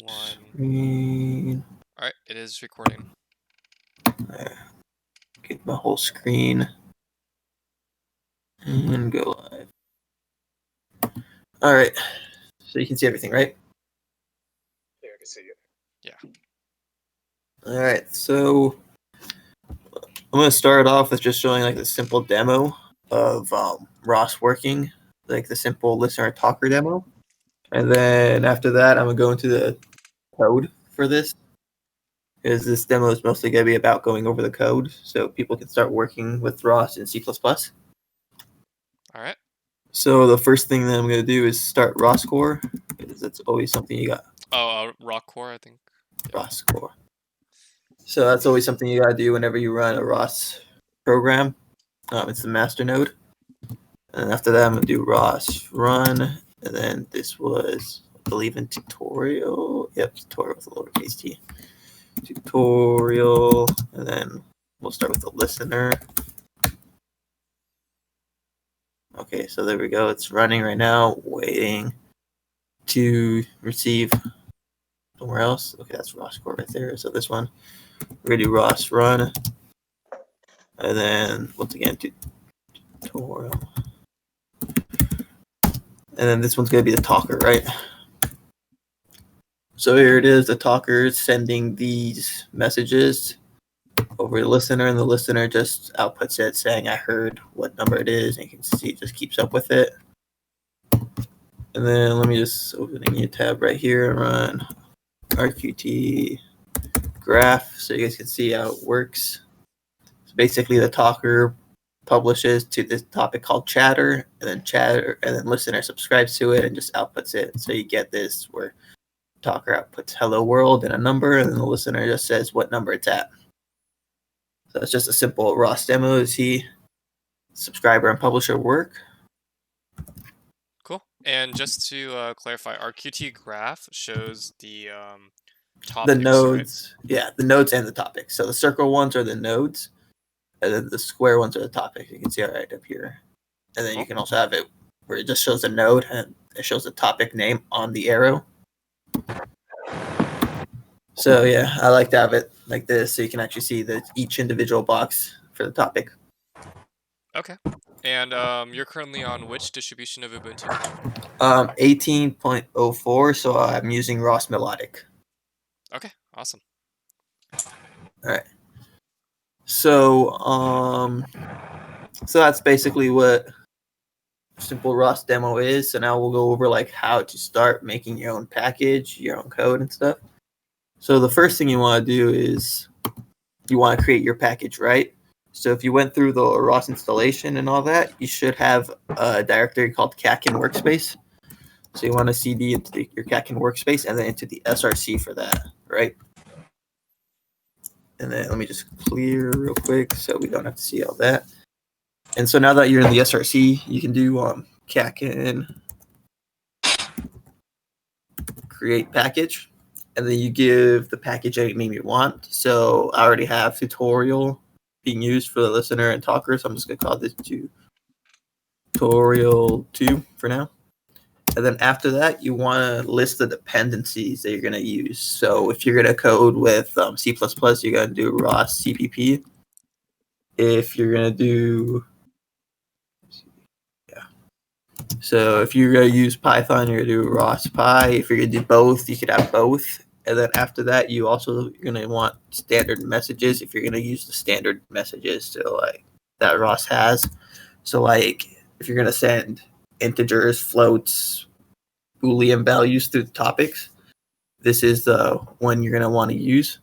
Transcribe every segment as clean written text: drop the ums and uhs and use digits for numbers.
1. Screen. All right, it is recording. There. Get my whole screen and go live. All right, so you can see everything, right? Yeah, I can see it. Yeah. All right, so I'm gonna start off with just showing like a simple demo of ROS working, like the simple listener talker demo, and then after that, I'm gonna go into the code for this, because this demo is mostly gonna be about going over the code, so people can start working with ROS in C++. All right. So the first thing that I'm gonna do is start ROS core, because that's always something you got. Oh, rock core, I think. Yeah. ROS core. So that's always something you gotta do whenever you run a ROS program. It's the master node. And after that, I'm gonna do ROS run, and then this was, I believe, in tutorial. Yep, tutorial with a lowercase t. Tutorial, and then we'll start with the listener. Okay, so there we go. It's running right now, waiting to receive somewhere else. Okay, that's ROS core right there. So this one, we're gonna do ROS run, and then once again tutorial, and then this one's gonna be the talker, right? So here it is. The talker is sending these messages over the listener, and the listener just outputs it saying, "I heard what number it is," and you can see it just keeps up with it. And then let me just open a new tab right here and run RQT graph so you guys can see how it works. So basically, the talker publishes to this topic called chatter, and then listener subscribes to it and just outputs it. So you get this where talker outputs hello world and a number, and then the listener just says what number it's at. So it's just a simple ROS demo to see subscriber and publisher work. Cool. And just to clarify, our QT graph shows the topics, The nodes, right? yeah, the nodes and the topics. So the circle ones are the nodes, and then the square ones are the topics. You can see it right up here. And then Cool. you can also have it where it just shows a node and it shows the topic name on the arrow. So yeah, I like to have it like this so you can actually see each individual box for the topic. Okay. And you're currently on which distribution of Ubuntu? 18.04, so I'm using ROS Melodic. Okay, awesome. All right. So so that's basically what simple ROS demo is. So now we'll go over like how to start making your own package, your own code and stuff. So the first thing you want to do is you want to create your package, right? So if you went through the ROS installation and all that, you should have a directory called Kakin workspace. So you want to cd into your Kakin workspace and then into the src for that, right? And then let me just clear real quick so we don't have to see all that. And so now that you're in the src, you can do Kakin create package, and then you give the package any name you want. So I already have tutorial being used for the listener and talker, so I'm just going to call this tutorial 2 for now. And then after that, you want to list the dependencies that you're going to use. So if you're going to code with C++, you're going to do ROS CPP. If you're going to do, so if you're going to use Python, you're going to do ROS Py. If you're going to do both, you could have both. And then after that, you're going to want standard messages if you're going to use the standard messages so like that ROS has. So like if you're going to send integers, floats, Boolean values through the topics, this is the one you're going to want to use.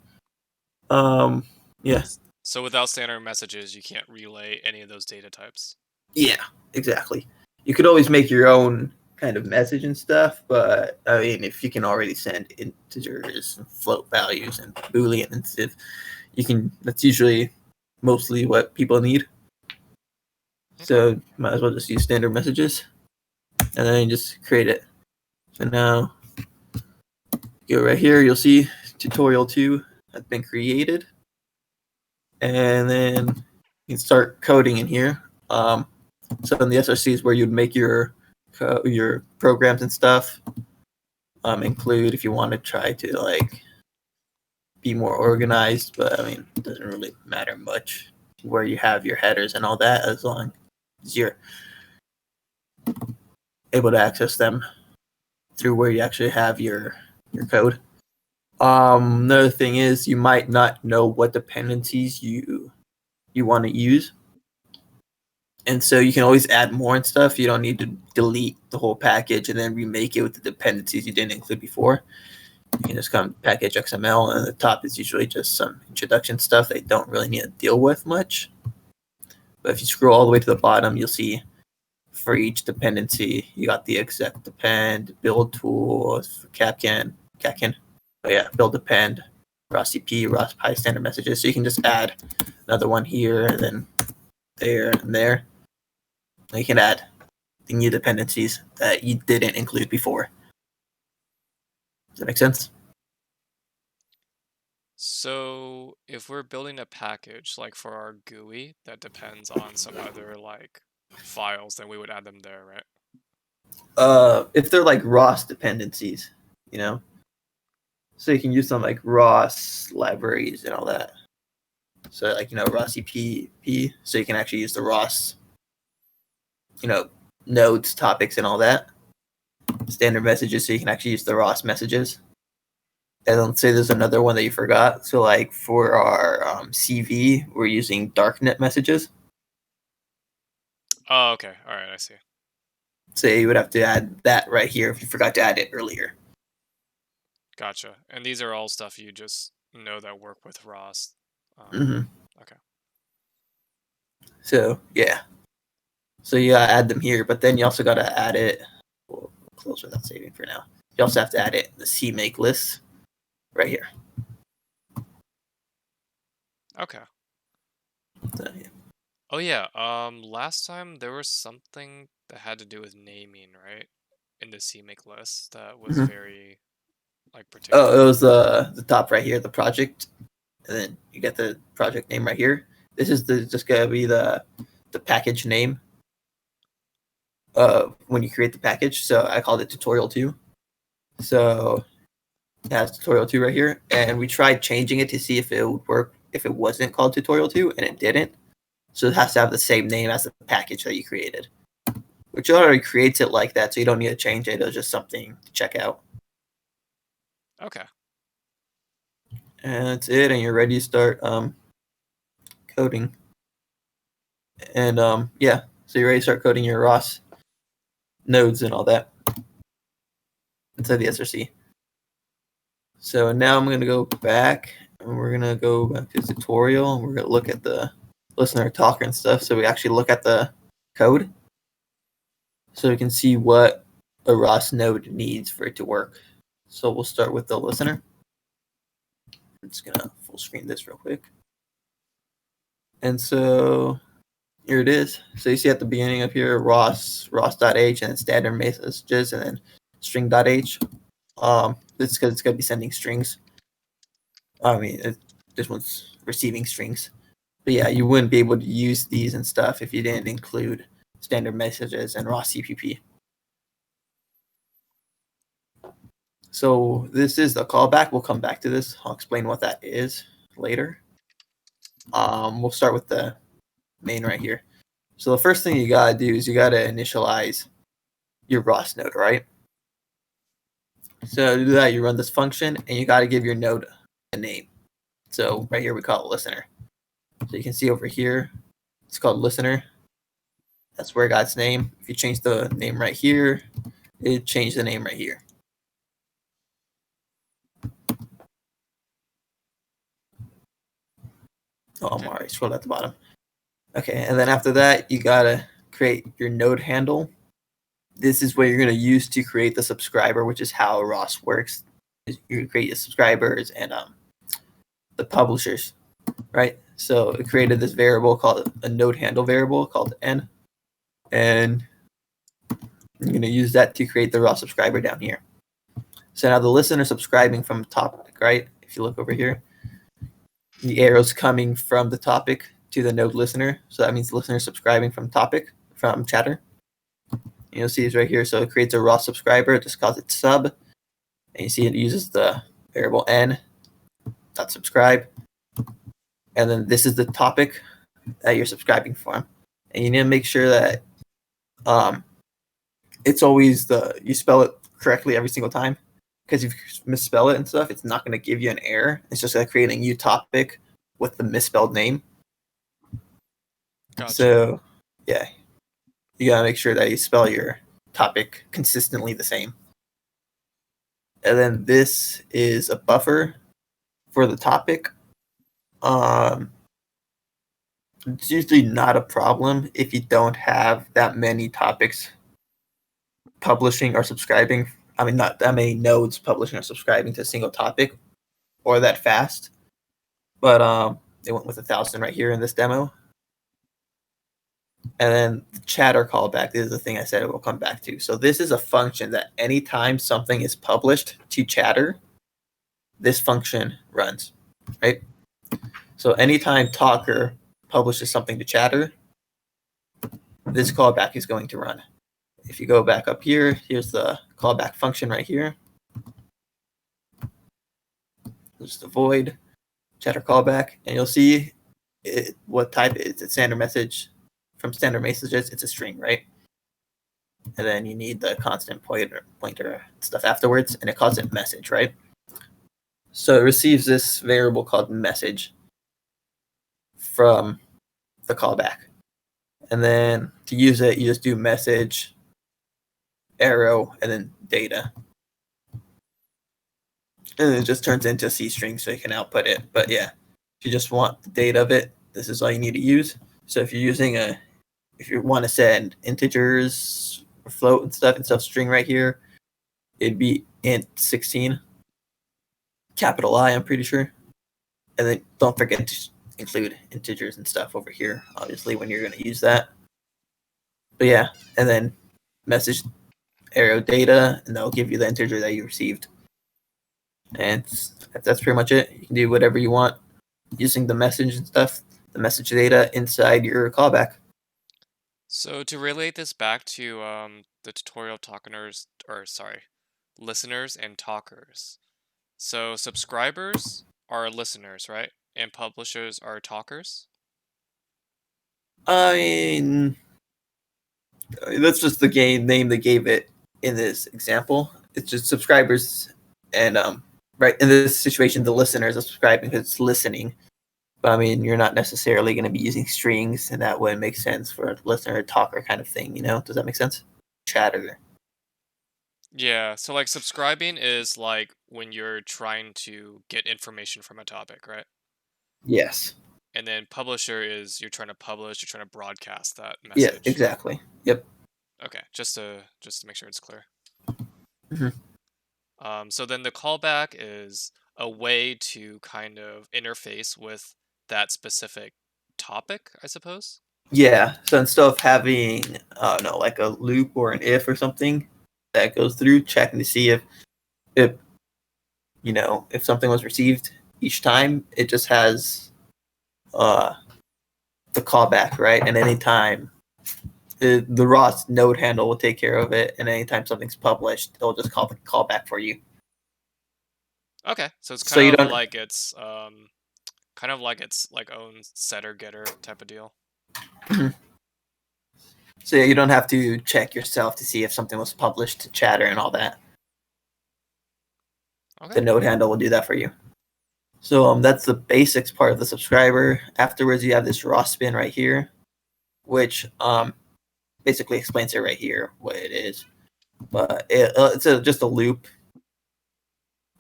Yeah. So without standard messages, you can't relay any of those data types. Yeah, exactly. You could always make your own kind of message and stuff, but I mean, if you can already send integers and float values and Boolean and stuff, you can. That's usually mostly what people need. So might as well just use standard messages, and then you just create it. So now, go right here. You'll see tutorial 2 has been created, and then you can start coding in here. So in the src is where you'd make your programs and stuff. include if you want to try to like be more organized, but I mean, it doesn't really matter much where you have your headers and all that, as long as you're able to access them through where you actually have your code. Another thing is you might not know what dependencies you want to use, and so you can always add more and stuff. You don't need to delete the whole package and then remake it with the dependencies you didn't include before. You can just come package XML, and the top is usually just some introduction stuff they don't really need to deal with much. But if you scroll all the way to the bottom, you'll see for each dependency, you got the exec depend, build tools, for catkin. Oh yeah, build depend, ROS-CP, ROS-Pi standard messages. So you can just add another one here, and then there and there. And you can add the new dependencies that you didn't include before. Does that make sense? So if we're building a package like for our GUI that depends on some other like files, then we would add them there, right? If they're like ROS dependencies, you know, so you can use some like ROS libraries and all that. So like, you know, ROS-CP, so you can actually use the ROS, you know, nodes, topics, and all that. Standard messages, so you can actually use the ROS messages. And let's say there's another one that you forgot. So like for our CV, we're using darknet messages. Oh, okay. All right, I see. So you would have to add that right here if you forgot to add it earlier. Gotcha. And these are all stuff you just know that work with ROS. Okay. So yeah. So you gotta add them here, but then you also gotta add it. We'll close without saving for now. You also have to add it in the CMake list right here. Okay. So, yeah. Oh yeah. Last time there was something that had to do with naming, right? In the CMake list that was very like particular. Oh, it was the top right here, the project, and then you get the project name right here. This is just gonna be the package name when you create the package. So I called it tutorial 2. So it has tutorial 2 right here, and we tried changing it to see if it would work if it wasn't called tutorial 2, and it didn't. So it has to have the same name as the package that you created, which already creates it like that, so you don't need to change it. It was just something to check out. Okay. And that's it, and you're ready to start coding. And yeah, so you're ready to start coding your ROS nodes and all that inside the SRC. So now I'm going to go back, and we're going to go back to the tutorial, and we're going to look at the listener talker and stuff. So we actually look at the code, so we can see what a ROS node needs for it to work. So we'll start with the listener. I'm just going to full screen this real quick. And so here it is. So you see at the beginning up here, ROS.h, and then standard messages, and then string.h. This is because it's going to be sending strings. I mean, this one's receiving strings. But yeah, you wouldn't be able to use these and stuff if you didn't include standard messages and ROS-CPP. So this is the callback. We'll come back to this. I'll explain what that is later. We'll start with the main right here. So the first thing you gotta do is you gotta initialize your ROS node, right? So to do that, you run this function, and you gotta give your node a name. So right here we call it listener. So you can see over here, it's called listener. That's where it got its name. If you change the name right here, it changed the name right here. Oh, I'm already scrolled at the bottom. Okay, and then after that, you gotta create your node handle. This is what you're gonna use to create the subscriber, which is how ROS works. You create your subscribers and the publishers, right? So it created this variable called a node handle variable called n, and you're gonna use that to create the ROS subscriber down here. So now the listener subscribing from topic, right? If you look over here, the arrow's coming from the topic to the node listener. So that means the listener subscribing from topic, from chatter. You'll see it's right here. So it creates a ROS subscriber, it just calls it sub. and you see it uses the variable n.subscribe, and then this is the topic that you're subscribing from, and you need to make sure that it's always you spell it correctly every single time, because if you misspell it and stuff, it's not going to give you an error. It's just going to create a new topic with the misspelled name. Gotcha. So, yeah, you got to make sure that you spell your topic consistently the same. And then this is a buffer for the topic. It's usually not a problem if you don't have that many topics publishing or subscribing. I mean, not that many nodes publishing or subscribing to a single topic or that fast. But they went with 1,000 right here in this demo. And then the chatter callback, this is the thing I said it will come back to. So this is a function that anytime something is published to chatter, this function runs, right? So anytime Talker publishes something to chatter, this callback is going to run. If you go back up here, here's the callback function right here. There's the void chatter callback, and you'll see what type it is. It's standard message. From standard messages, it's a string, right? And then you need the constant pointer stuff afterwards, and it calls it message, right? So it receives this variable called message from the callback. And then to use it, you just do message, arrow, and then data. And it just turns into a C string so you can output it. But yeah, if you just want the data of it, this is all you need to use. So if you're using if you want to send integers or float and stuff string right here, it'd be int 16, capital I, I'm pretty sure. And then don't forget to include integers and stuff over here, obviously, when you're going to use that. But yeah, and then message arrow data, and that'll give you the integer that you received. And that's pretty much it. You can do whatever you want using the message and stuff, the message data inside your callback. So to relate this back to the tutorial listeners and talkers. So subscribers are listeners, right? And publishers are talkers? I mean, that's just the game name they gave it in this example. It's just subscribers, and right in this situation, the listeners are subscribing because it's listening. But I mean, you're not necessarily going to be using strings, and that would make sense for a listener talker kind of thing. Does that make sense? Chatter. Yeah, so like subscribing is like when you're trying to get information from a topic, right? Yes. And then publisher is you're trying to publish, you're trying to broadcast that Yeah. message. Exactly. Yep. Okay, just to make sure it's clear. Mhm. So then the callback is a way to kind of interface with that specific topic, I suppose. Yeah. So instead of having, no, like a loop or an if or something that goes through checking to see if something was received each time, it just has the callback, right? And anytime the ROS node handle will take care of it, and anytime something's published, it'll just call the callback for you. Okay, so it's So you kind of don't. like it's like own setter getter type of deal. So yeah, you don't have to check yourself to see if something was published to chatter and all that. Okay. The node handle will do that for you. So that's the basics part of the subscriber. Afterwards, you have this ROS spin right here, which basically explains it right here what it is. But it's just a loop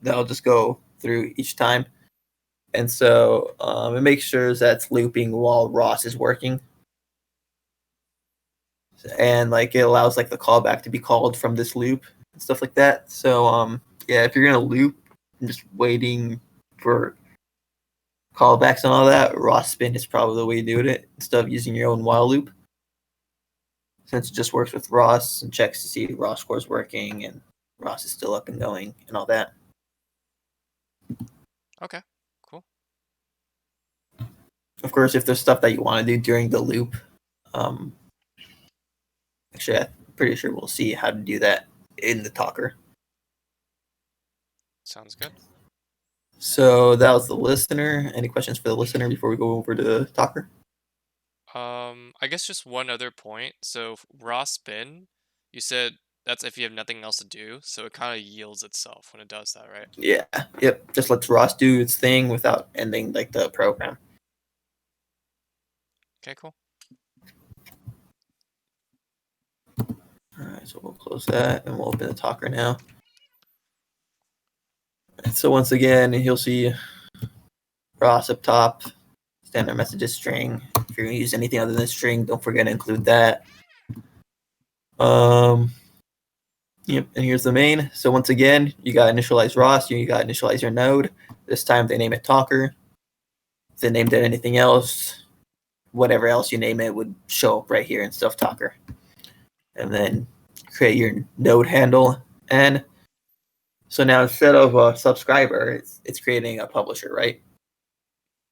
that'll just go through each time, and so it makes sure that it's looping while ROS is working, and like it allows like the callback to be called from this loop and stuff like that. So yeah, if you're gonna loop and just waiting for callbacks and all that, ROS spin is probably the way to do it instead of using your own while loop, since it just works with ROS and checks to see ROS score's working and ROS is still up and going and all that. Okay. Cool. Of course, if there's stuff that you want to do during the loop, actually, I'm pretty sure we'll see how to do that in the talker. Sounds good. So that was the listener. Any questions for the listener before we go over to the talker? I guess just one other point. So raw spin, you said that's if you have nothing else to do, so it kind of yields itself when it does that, right? Yeah. Yep. Just lets ROS do its thing without ending like the program. Okay, cool. All right. So we'll close that and we'll open the talker now. So once again, you'll see ROS up top, standard messages string. If you're gonna use anything other than string, don't forget to include that. Yep, and here's the main. So once again, you got initialize ROS, you got initialize your node. This time they name it talker. If they named it anything else, whatever else you name it would show up right here in stuff talker. And then create your node handle. And so now instead of a subscriber, it's creating a publisher, right?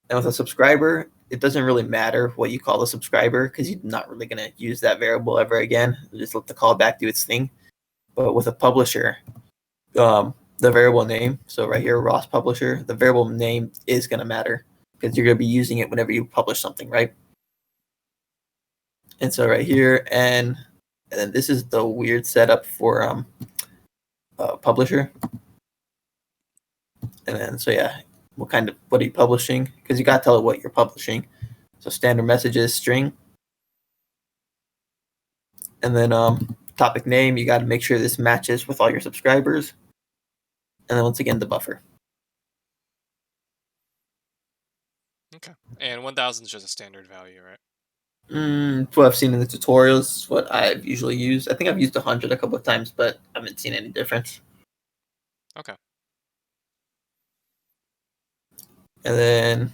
And with a subscriber, it doesn't really matter what you call the subscriber because you're not really going to use that variable ever again. Just let the callback do its thing. But with a publisher, the variable name, so right here, ROS publisher, the variable name is going to matter because you're going to be using it whenever you publish something, right? And so right here, and then this is the weird setup for publisher. And then, so yeah, what are you publishing? Because you got to tell it what you're publishing. So standard messages string. And then topic name, you got to make sure this matches with all your subscribers. And then once again, the buffer. Okay. And 1000 is just a standard value, right? What I've seen in the tutorials, what I've usually used. I think I've used 100 a couple of times, but I haven't seen any difference. Okay. And then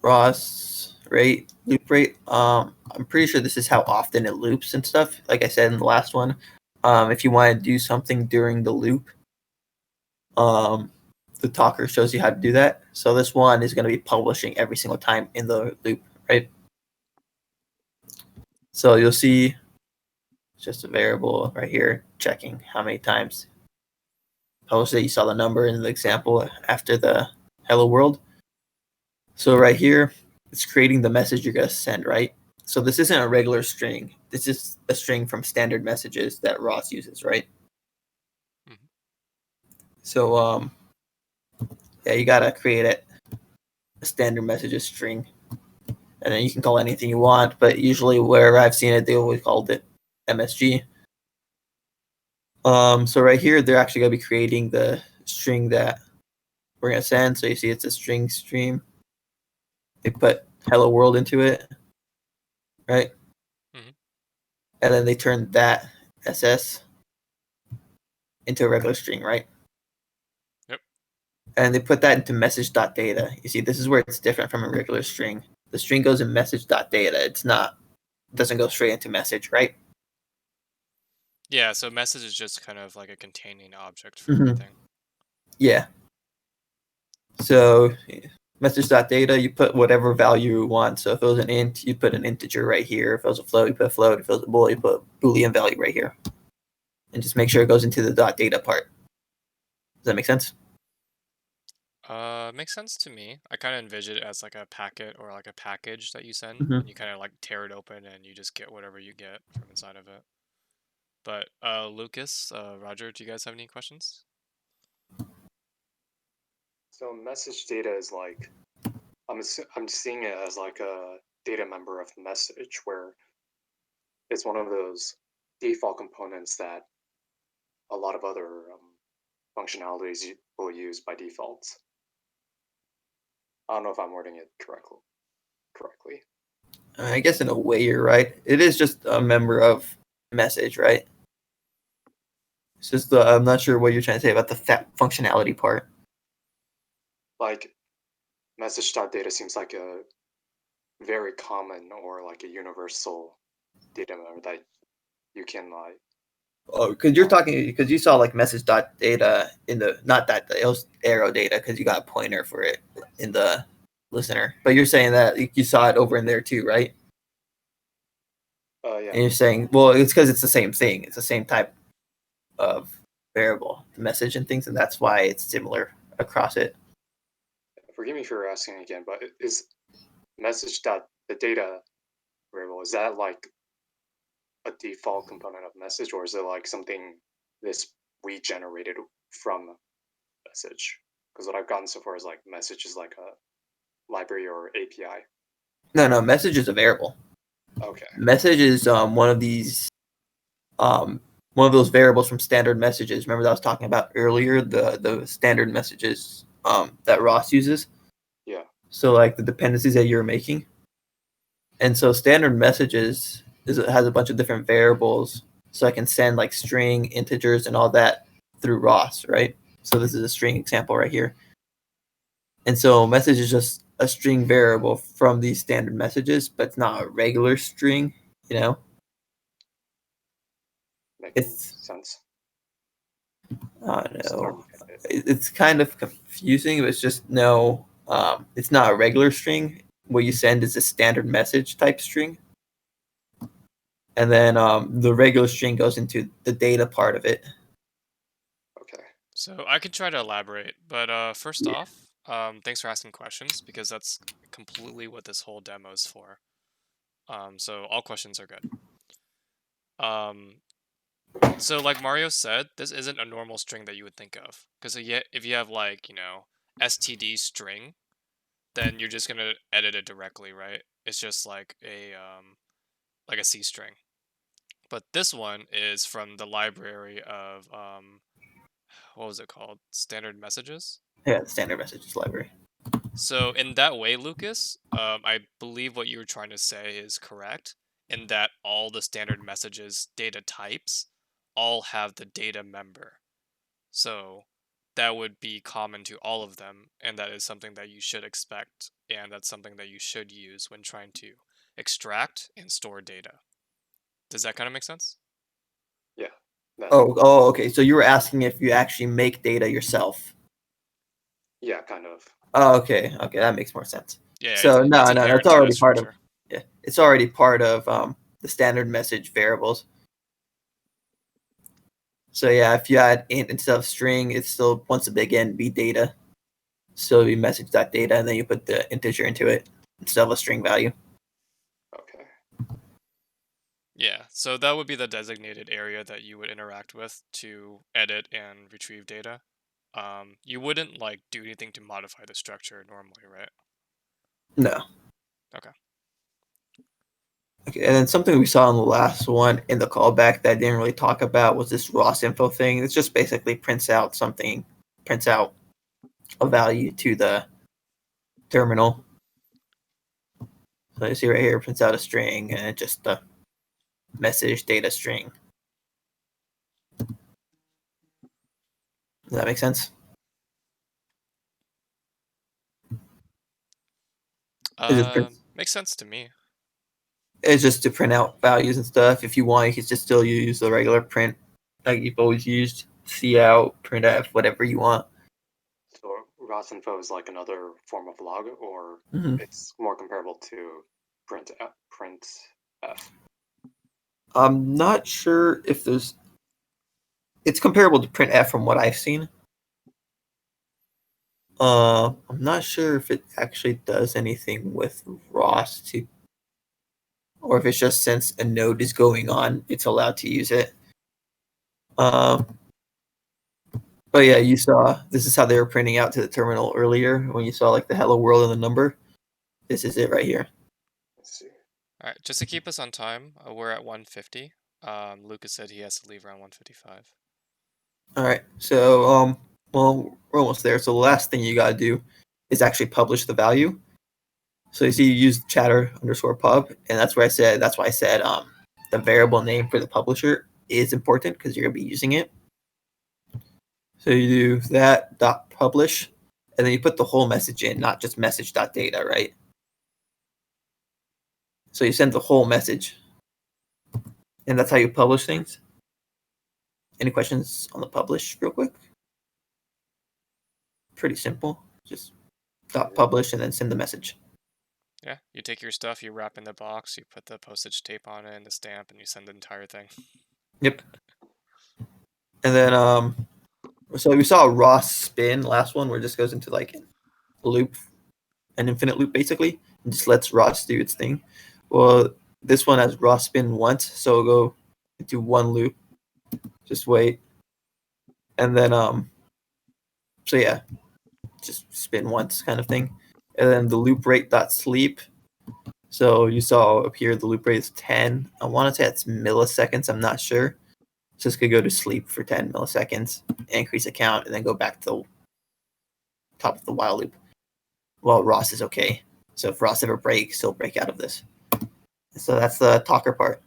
ROS rate, loop rate. I'm pretty sure this is how often it loops and stuff. Like I said in the last one, if you want to do something during the loop, the talker shows you how to do that. So this one is going to be publishing every single time in the loop, right? So you'll see it's just a variable right here checking how many times published it. You saw the number in the example after the hello world. So right here, it's creating the message you're going to send, right? So this isn't a regular string. This is a string from standard messages that ROS uses, right? Mhm. So yeah, you got to create a standard messages string. And then you can call it anything you want, but usually where I've seen it, they always called it MSG. So right here, they're actually going to be creating the string that we're going to send. So you see it's a string stream. They put hello world into it, right? Mhm. And then they turn that SS into a regular string, right? Yep. And they put that into message.data. You see, this is where it's different from a regular string. The string goes in message.data. It doesn't go straight into message, right? Yeah, so message is just kind of like a containing object for Mhm. everything. Yeah. So message.data, you put whatever value you want. So if it was an int, you put an integer right here. If it was a float, you put a float. If it was a bool, you put a Boolean value right here. And just make sure it goes into the .data part. Does that make sense? Makes sense to me. I kind of envision it as like a packet or like a package that you send, Mhm. and you kind of like tear it open and you just get whatever you get from inside of it. But Lucas, Roger, do you guys have any questions? So message data is like I'm seeing it as like a data member of message where it's one of those default components that a lot of other functionalities will use by default. I don't know if I'm wording it correctly. I guess in a way you're right. It is just a member of message, right? It's just I'm not sure what you're trying to say about the functionality part. Like message.data seems like a very common or like a universal data member that you can like. Oh, because you saw like message.data in the not that it was arrow data because you got a pointer for it in the listener. But you're saying that you saw it over in there too, right? Yeah. And you're saying, well, it's because it's the same thing. It's the same type of variable, the message and things, and that's why it's similar across it. Forgive me for asking again, but is message dot the data variable, is that like a default component of message, or is it like something this we generated from message? Because what I've gotten so far is like message is like a library or API. No, message is a variable. Okay. Message is one of these one of those variables from standard messages. Remember that I was talking about earlier, the standard messages that ROS uses. Yeah. So like the dependencies that you're making. And so standard messages has a bunch of different variables. So I can send like string, integers, and all that through ROS, right? So this is a string example right here. And so message is just a string variable from these standard messages, but it's not a regular string, you know? Making It's sense. I don't Starting know. to get It's kind of confusing, but it's just no. It's not a regular string. What you send is a standard message type string, and then the regular string goes into the data part of it. okay. So I could try to elaborate, but first Yeah. off, thanks for asking questions because that's completely what this whole demo is for. So all questions are good. Um, so like Mario said, this isn't a normal string that you would think of because if you have like std string, then you're just gonna edit it directly, right? It's just like a C string. But this one is from the library of what was it called? Standard messages. Yeah, the standard messages library. So in that way, Lucas, I believe what you were trying to say is correct in that all the standard messages data types all have the data member. So that would be common to all of them, and that is something that you should expect, and that's something that you should use when trying to extract and store data. Does that kind of make sense? Yeah. That, Oh, okay. So you were asking if you actually make data yourself. yeah, kind of. Oh, okay, that makes more sense. Yeah, So it's no, that's inherent data already part of structure. yeah, it's already part of the standard message variables. So yeah, if you add int instead of string, it still wants a big N be data. So you message that data and then you put the integer into it instead of a string value. Okay. Yeah, so that would be the designated area that you would interact with to edit and retrieve data. You wouldn't like do anything to modify the structure normally, right? No. Okay. Okay, and then something we saw in the last one in the callback that I didn't really talk about was this ROS info thing. It's just basically prints out a value to the terminal. So you see right here, it prints out a string and it's just the message data string. Does that make sense? Makes sense to me. It's just to print out values and stuff. If you want, you can just still use the regular print like you've always used. Cout, printf, whatever you want. So ROS info is like another form of log, or Mhm. it's more comparable to printf. I'm not sure if there's. It's comparable to printf from what I've seen. I'm not sure if it actually does anything with ROS to, or if it's just since a node is going on, it's allowed to use it. Um, but yeah, you saw this is how they were printing out to the terminal earlier when you saw like the hello world and the number. This is it right here. Let's see. All right, just to keep us on time, we're at 150. Lucas said he has to leave around 155. All right, so well, we're almost there. So the last thing you gotta do is actually publish the value. So you see, you use chatter underscore pub, and that's why I said the variable name for the publisher is important because you're gonna be using it. So you do that dot publish, and then you put the whole message in, not just message dot data, right? So you send the whole message, and that's how you publish things. Any questions on the publish, real quick? Pretty simple. Just dot publish and then send the message. Yeah, you take your stuff, you wrap in the box, you put the postage tape on it and the stamp, and you send the entire thing. Yep. And then so we saw ROS spin last one, where it just goes into like a loop, an infinite loop basically, and just lets ROS do its thing. Well, this one has ROS spin once, so it'll go into one loop. Just wait, and then so yeah, just spin once kind of thing, and then the loop rate dot sleep. So you saw up here the loop rate is 10. I want to say it's milliseconds. I'm not sure. Just could go to sleep for 10 milliseconds, increase the count, and then go back to the top of the while loop. Well, ROS is okay. So if ROS ever breaks, he'll break out of this. So that's the talker part.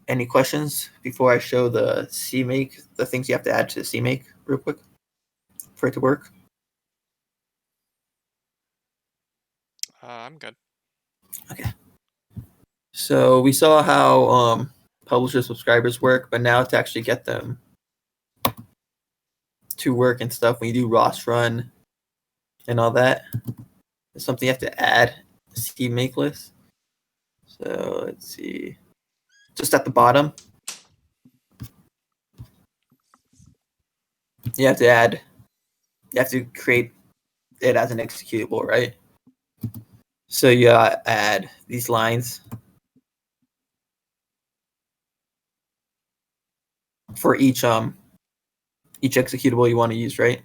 Any questions before I show the CMake, the things you have to add to the CMake real quick for it to work? I'm good. Okay. So we saw how publisher subscribers work, but now to actually get them to work and stuff, when you do ROS run and all that, there's something you have to add a CMake list. So let's see. Just at the bottom, you have to create it as an executable, right? So you add these lines for each executable you want to use, right?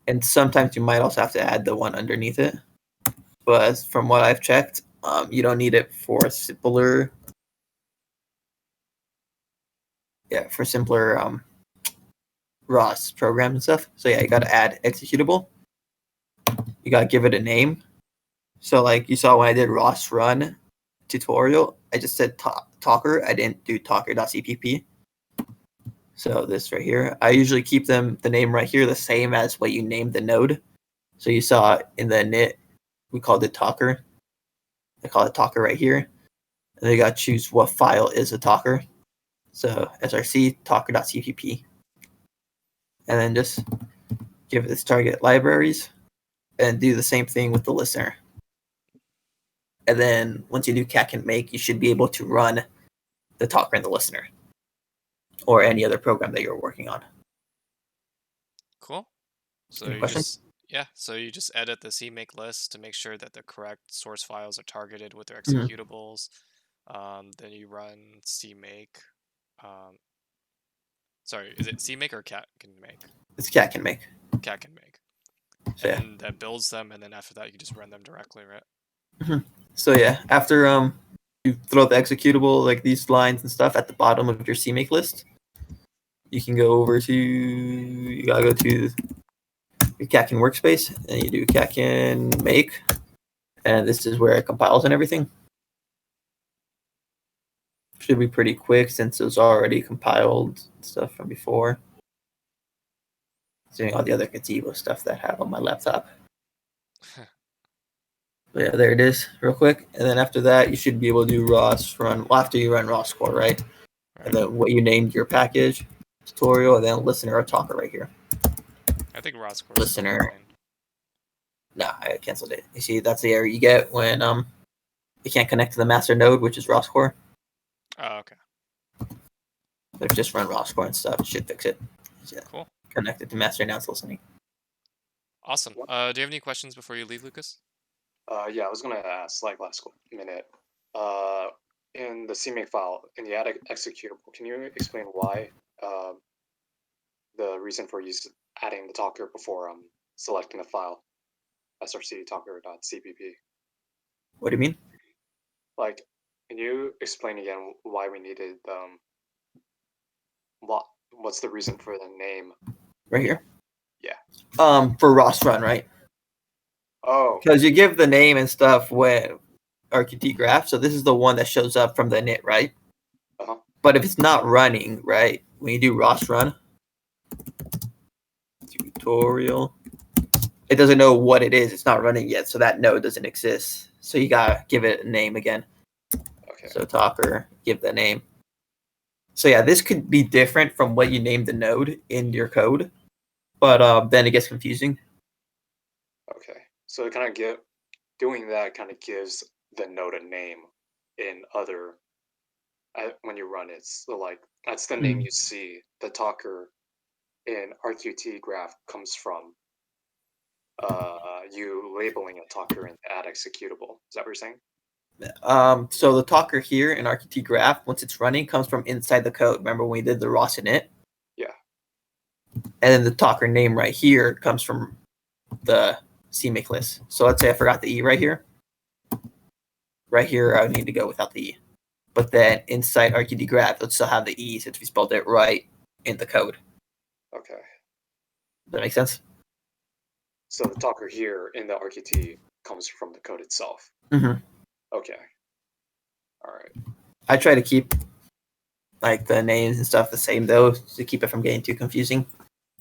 And sometimes you might also have to add the one underneath it. But from what I've checked, you don't need it for simpler ROS programs and stuff. So yeah, you got to add executable. You got to give it a name. So like you saw when I did ROS run tutorial, I just said talker. I didn't do talker.cpp. So this right here, I usually keep the name right here the same as what you named the node. So you saw in the init, we called it talker. I call it talker right here. And then you got to choose what file is a talker. So src talker.cpp. And then just give it its target libraries and do the same thing with the listener. And then once you do cat can make, you should be able to run the talker and the listener or any other program that you're working on. Cool. So Any you questions? so you just edit the CMake list to make sure that the correct source files are targeted with their Mhm. executables. Then you run CMake. Sorry, is it CMake or cat can make? It's cat can make. Cat can make. So yeah. And that builds them, and then after that you just run them directly, right? So yeah, after you throw the executable like these lines and stuff at the bottom of your CMake list, you can go over to you gotta go to your Catkin workspace and you do Catkin make, and this is where it compiles and everything. Should be pretty quick since it was already compiled stuff from before. Doing all the other Kativo stuff that I have on my laptop. But yeah, there it is, real quick. And then after that, you should be able to do ROS run. Well, after you run ROS core, right? And then what you named your package tutorial, and then listener or talker right here. I think ROS core Listener. No, I canceled it. You see, that's the error you get when you can't connect to the master node, which is ROS core. Oh, okay. But if you just run ROS core and stuff, it should fix it. So, Cool. Connected to master, now it's listening. Awesome. Do you have any questions before you leave, Lucas? Yeah, I was gonna ask like last minute. In the CMake file, in the add executable, can you explain why the reason for adding the talker before selecting the file, src talker.cpp? What do you mean? Like, can you explain again why we needed what's the reason for the name? Right here? Yeah. For ROS run, right? Oh. Because you give the name and stuff when RQT graph, so this is the one that shows up from the init, right? Uh-huh. But if it's not running, right, when you do ROS run tutorial, it doesn't know what it is. It's not running yet, so that node doesn't exist. So you gotta give it a name again. Okay. So talker, give the name. So yeah, this could be different from what you named the node in your code, but then it gets confusing. Okay. So it kind of doing that kind of gives the node a name in other when you run it. So like That's the name you see. The talker in RQT graph comes from you labeling a talker in the add executable. Is that what you're saying? So the talker here in RQT graph, once it's running, comes from inside the code. Remember when we did the ROS init? Yeah. And then the talker name right here comes from the CMake list. So let's say I forgot the E right here. Right here, I would need to go without the E. But then inside RQT graph, it'll still have the E since we spelled it right in the code. Okay. Does that make sense? So the talker here in the RQT comes from the code itself. Mm-hmm. Okay. All right. I try to keep like the names and stuff the same though, to keep it from getting too confusing.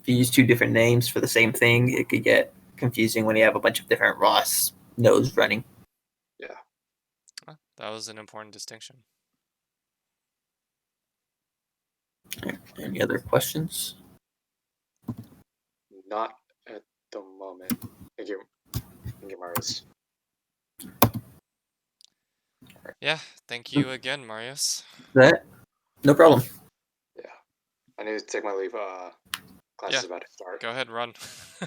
If you use two different names for the same thing, it could get confusing when you have a bunch of different ROS nodes running. Yeah. That was an important distinction. Any other questions? Not at the moment. Thank you. Thank you, Marius. Yeah, thank you again, Marius. That no problem. Yeah. I need to take my leave. Class Yeah. is about to start. Go ahead, run.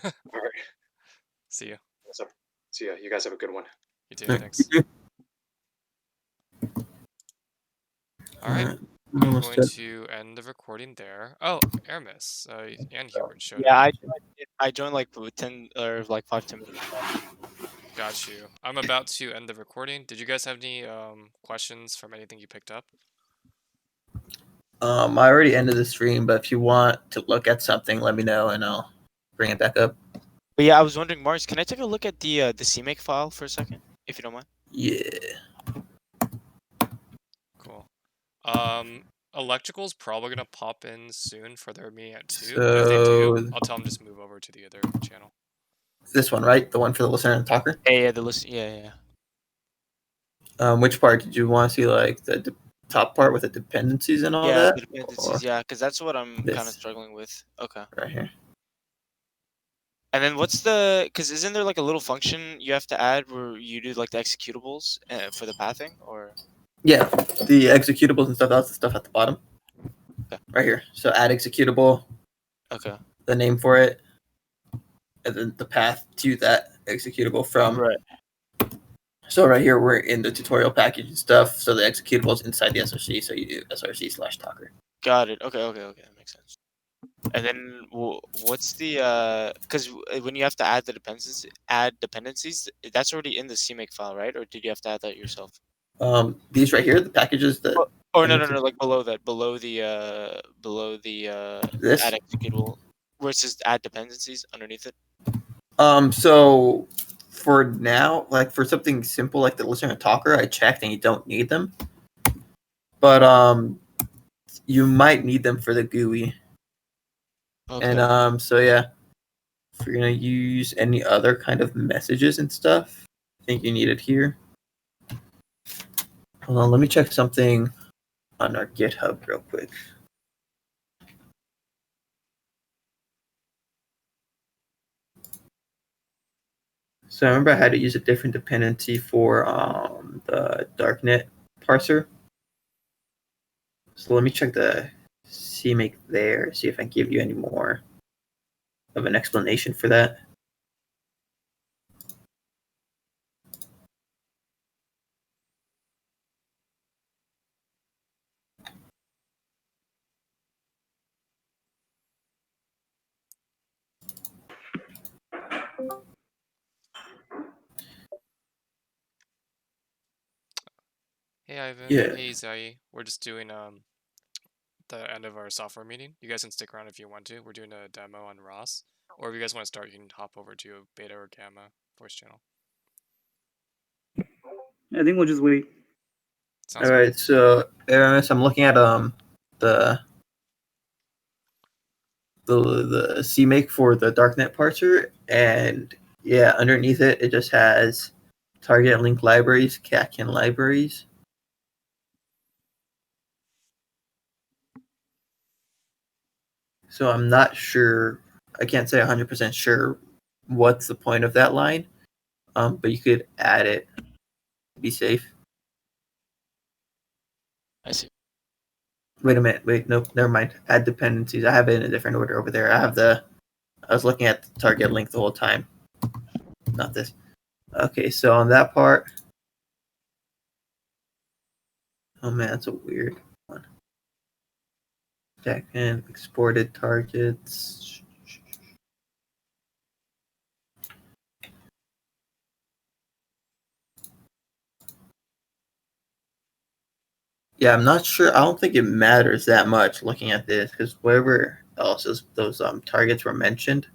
All right. See you. What's up? See ya. You guys have a good one. You too. Thanks. All right. I'm Almost going done. to end the recording there. Oh, Aramis and Hubert showed Yeah, up. I joined like 10 or like 5-10 minutes. Got you. I'm about to end the recording. Did you guys have any questions from anything you picked up? I already ended the stream, but if you want to look at something, let me know and I'll bring it back up. But yeah, I was wondering, Mars, can I take a look at the CMake file for a second, if you don't mind? Yeah. Cool. Electrical's probably gonna pop in soon for their meeting at 2. But if they do, I'll tell them just move over to the other channel. This one, right? The one for the listener and talker? Yeah, the list. Yeah. Which part did you want to see? Like the top part with the dependencies and all Yeah, that? the dependencies. Yeah, because that's what I'm kind of This. struggling with. Okay. Right here. And then what's the? Because isn't there like a little function you have to add where you do like the executables for the pathing, or? Yeah, the executables and stuff. That's the stuff at the bottom. Okay. Right here. So add executable. Okay. The name for it, and then the path to that executable from. Right. So right here, we're in the tutorial package and stuff. So the executable is inside the SRC. So you do src/talker. Got it. Okay. That makes sense. And then what's the because when you have to add the dependencies, that's already in the CMake file, right? Or did you have to add that yourself? These right here, the packages that. Oh no, like below that, below the This. add executable, where it says add dependencies underneath it. So for now, like for something simple like the listener and talker, I checked and you don't need them. But you might need them for the GUI. Okay. And so yeah, if you're gonna use any other kind of messages and stuff, I think you need it here. Hold on, let me check something on our GitHub real quick. So I remember I had to use a different dependency for the darknet parser. So let me check the CMake there, see if I can give you any more of an explanation for that. Hey Ivan. Yeah. Hey Zai. We're just doing the end of our software meeting. You guys can stick around if you want to. We're doing a demo on ROS. Or if you guys want to start, you can hop over to a beta or gamma voice channel. I think we'll just wait. Sounds All good. right, so Aramis, I'm looking at the CMake for the darknet parser, and yeah, underneath it, it just has target and link libraries, catkin libraries. So I'm not sure. I can't say 100% sure what's the point of that line, but you could add it to be safe. I see. Wait a minute. Wait, nope. Never mind. Add dependencies. I have it in a different order over there. I was looking at the target link the whole time. Not this. Okay, so on that part. Oh man, that's a weird one. Second, exported targets. Yeah, I'm not sure. I don't think it matters that much looking at this because wherever else those targets were mentioned,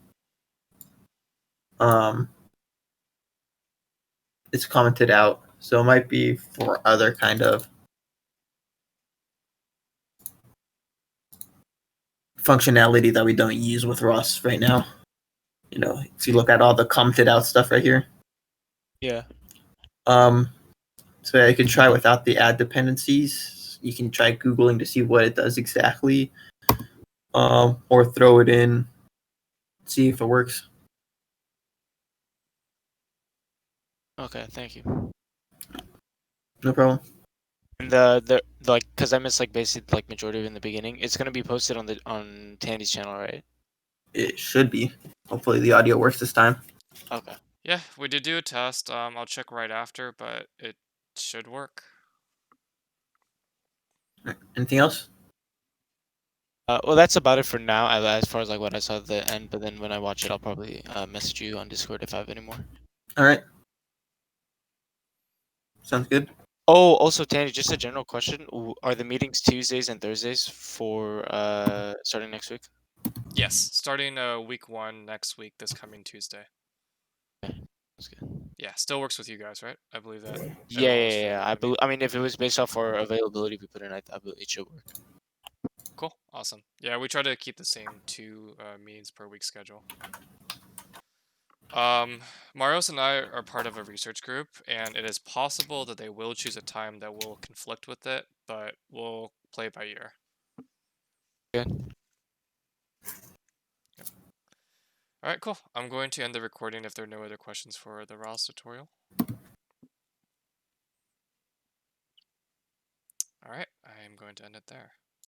it's commented out. So it might be for other kind of functionality that we don't use with ROS right now. You know, if you look at all the commented out stuff right here. Yeah. So you can try without the add dependencies. You can try Googling to see what it does exactly. Or throw it in, see if it works. Okay, thank you. No problem. And the like, cause I missed like basically like majority of it in the beginning. It's gonna be posted on Tandy's channel, right? It should be. Hopefully the audio works this time. Okay. Yeah, we did do a test. I'll check right after, but it should work. Anything else? Well, that's about it for now, as far as like what I saw at the end. But then when I watch it, I'll probably message you on Discord if I have any more. All right. Sounds good. Oh, also, Tandy, just a general question: are the meetings Tuesdays and Thursdays for starting next week? Yes, starting week 1 next week, this coming Tuesday. That's good. Yeah, still works with you guys, right? I believe that. Yeah, everyone was yeah, free yeah. with the meeting. I mean, if it was based off our availability we put in, I believe it should work. Cool, awesome. Yeah, we try to keep the same 2 meetings per week schedule. Marios and I are part of a research group, and it is possible that they will choose a time that will conflict with it, but we'll play it by ear. Good. Yep. All right, cool. I'm going to end the recording if there are no other questions for the ROS tutorial. All right, I am going to end it there.